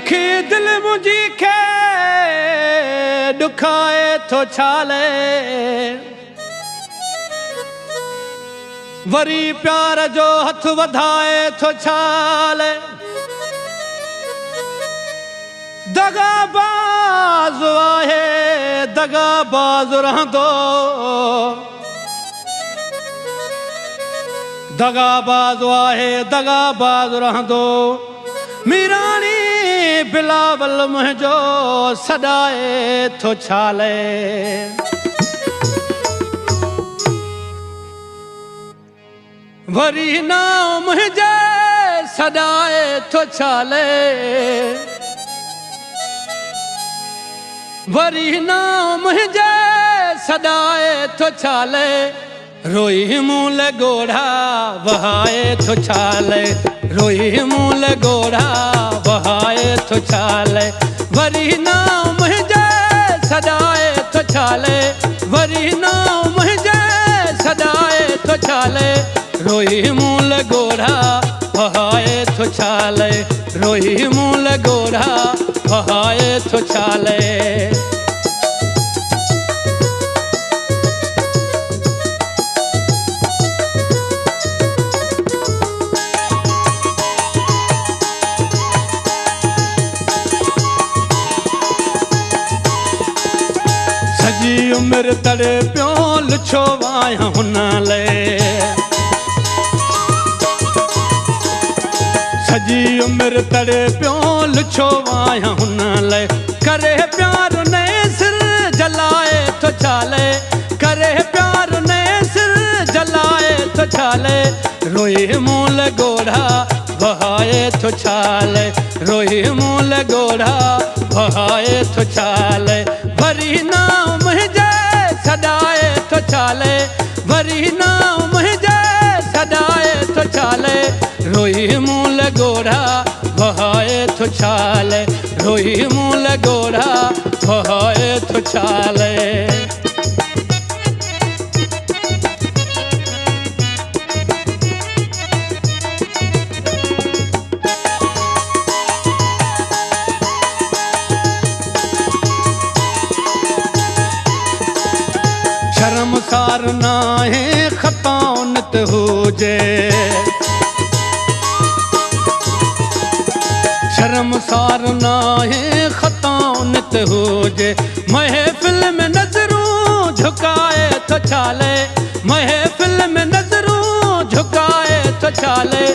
दुखी दिल मुझी खे दुखाए थो छाले वरी प्यार जो हथ वधाए थो छाले दगाबाज़ आहे दगाबाज़ रहंदो दगाबाज़ आहे दगाबाज़ रहंदो मीरानी बिलावल मुंहिंजो सॾाए थो छाले वरी नाव मुंहिंजे सॾाए थो छाले वरी नाव मुंहिंजे सॾाए थो छाले रोई मूल गोढ़ा वहाए थो छाले रोई मूल गोढ़ा वहाए थो छाले वरी नाव मुंहिंजे सॾाए थो छाले वरी नाव मुंहिंजे सॾाए थो छाले रोई मूल गोढ़ा वहाए थो छाले रोई मूल गोढ़ा वहाए थो छाले सॼी उमिरि तड़े पियो लुछो आहियां हुन लाइ सॼी उमिरि तड़े पियो लुछो आहियां हुन लाइ करे प्यार ने सिर जलाए थो छाले करे प्यार ने सिर जलाए थो छाले रोई मूल गोढ़ा वहाए थो छाले रोई मूल गोढ़ा वहाए थो छाले वरी नाव मुंहिंजे सॾाए थो छाले वरी नाव मुंहिंजे सॾाए थो छाले रोई मूल गोढ़ा वहाए थो छाले रोई मूल गोढ़ा वहाए थो छाले शर्मसार नाहे ख़ताउनत हुजे शर्मसार नाहे ख़ताउनत हुजे महफ़िल में नज़रूं झुकाए थो छाले महफ़िल में नज़रूं झुकाए थो छाले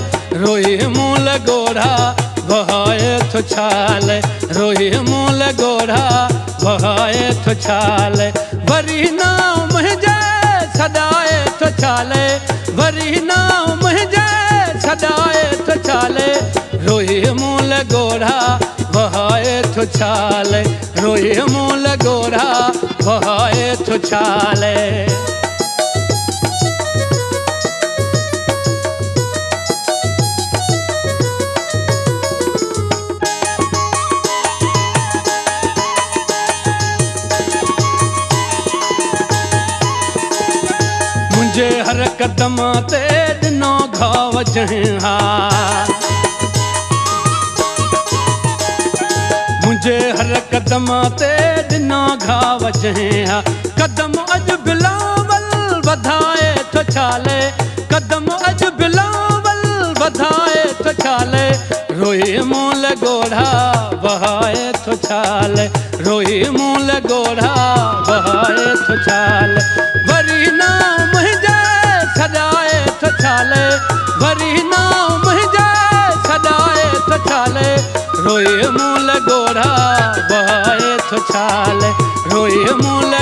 रोई मूल गोढ़ा वहाए थो छाले रोई मूल गोढ़ा वहाए थो छाले वरी नाव मुंहिंजे सॾाए थो छाले वरी नाव मुंहिंजे सॾाए थो छाले रोई मूल गोढ़ा वहाए थो छाले रोई मूल गोढ़ा वहाए थो छाले मुंहिंजे हर कदम ते ॾिनो घाव जंहिं हा मुंहिंजे हर कदम ते ॾिनो घाव जंहिं हा कदम अॼु बिलावल वधाए थो छाले कदम अॼु बिलावल वधाए थो छाले रोई मूल गोढ़ा वहाए थो छाले रोई मूल गोढ़ा वहाए थो छाले वरी नाव मुंहिंजे सॾाए थो छाले वरी नाव मुंहिंजे सॾाए थो छाले रोई मूल गोढ़ा वहाए थो छाले रोई मूल